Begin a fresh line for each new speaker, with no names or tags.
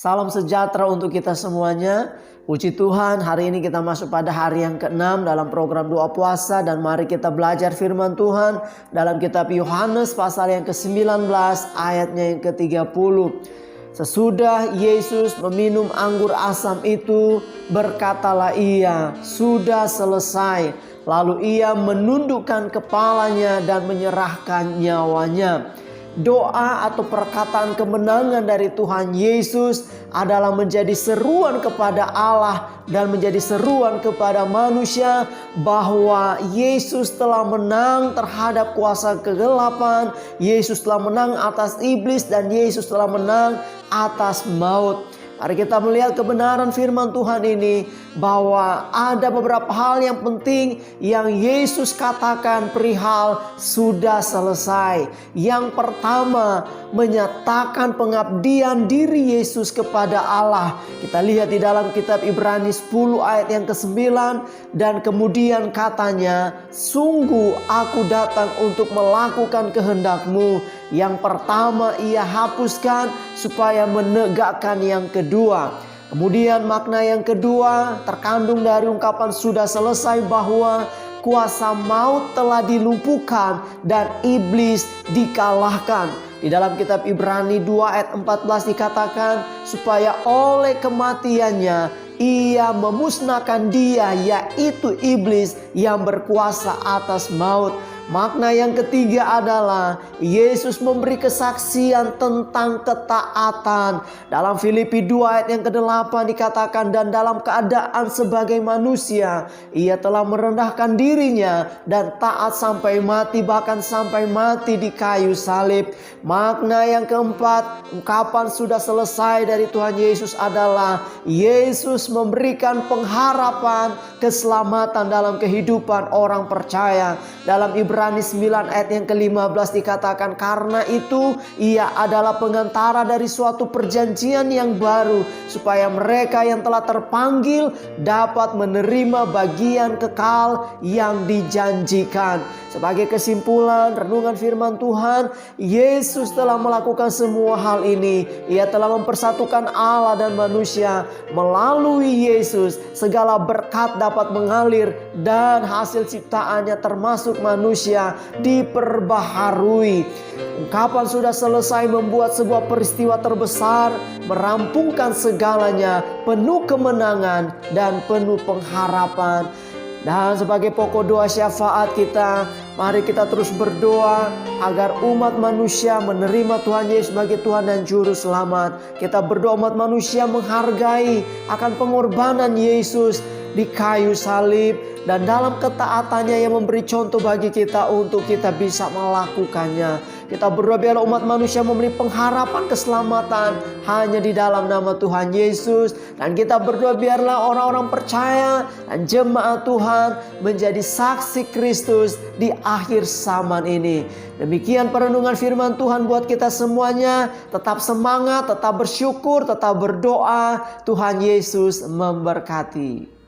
Salam sejahtera untuk kita semuanya. Puji Tuhan, hari ini kita masuk pada hari yang ke-6 dalam program doa puasa. Dan mari kita belajar firman Tuhan dalam kitab Yohanes pasal yang ke-19 ayatnya yang ke-30. Sesudah Yesus meminum anggur asam itu, berkatalah ia, "Sudah selesai." Lalu ia menundukkan kepalanya dan menyerahkan nyawanya. Doa atau perkataan kemenangan dari Tuhan Yesus adalah menjadi seruan kepada Allah dan menjadi seruan kepada manusia bahwa Yesus telah menang terhadap kuasa kegelapan, Yesus telah menang atas iblis, dan Yesus telah menang atas maut. Mari kita melihat kebenaran firman Tuhan ini, bahwa ada beberapa hal yang penting yang Yesus katakan perihal sudah selesai. Yang pertama, menyatakan pengabdian diri Yesus kepada Allah. Kita lihat di dalam kitab Ibrani 10 ayat yang ke-9, dan kemudian katanya, "Sungguh aku datang untuk melakukan kehendak-Mu." Yang pertama ia hapuskan supaya menegakkan yang kedua. Kemudian makna yang kedua terkandung dari ungkapan sudah selesai, bahwa kuasa maut telah dilumpuhkan dan iblis dikalahkan. Di dalam kitab Ibrani 2 ayat 14 dikatakan, supaya oleh kematiannya ia memusnahkan dia, yaitu iblis yang berkuasa atas maut. Makna yang ketiga adalah Yesus memberi kesaksian tentang ketaatan. Dalam Filipi 2 ayat yang ke-8 dikatakan, dan dalam keadaan sebagai manusia ia telah merendahkan dirinya dan taat sampai mati, bahkan sampai mati di kayu salib. Makna yang keempat, ungkapan sudah selesai dari Tuhan Yesus adalah Yesus memberikan pengharapan keselamatan dalam kehidupan orang percaya. Dalam Ibrani 9 ayat yang ke-15 dikatakan, karena itu ia adalah pengantara dari suatu perjanjian yang baru, supaya mereka yang telah terpanggil dapat menerima bagian kekal yang dijanjikan. Sebagai kesimpulan renungan firman Tuhan, Yesus telah melakukan semua hal ini. Ia telah mempersatukan Allah dan manusia. Melalui Yesus segala berkat dapat mengalir dan hasil ciptaannya termasuk manusia diperbaharui. Ungkapan sudah selesai membuat sebuah peristiwa terbesar, merampungkan segalanya, penuh kemenangan dan penuh pengharapan. Dan sebagai pokok doa syafaat kita, mari kita terus berdoa agar umat manusia menerima Tuhan Yesus sebagai Tuhan dan Juru Selamat. Kita berdoa umat manusia menghargai akan pengorbanan Yesus di kayu salib, dan dalam ketaatannya yang memberi contoh bagi kita untuk kita bisa melakukannya. Kita berdoa biarlah umat manusia memberi pengharapan keselamatan hanya di dalam nama Tuhan Yesus. Dan kita berdoa biarlah orang-orang percaya dan jemaat Tuhan menjadi saksi Kristus di akhir zaman ini. Demikian perenungan firman Tuhan buat kita semuanya. Tetap semangat, tetap bersyukur, tetap berdoa. Tuhan Yesus memberkati.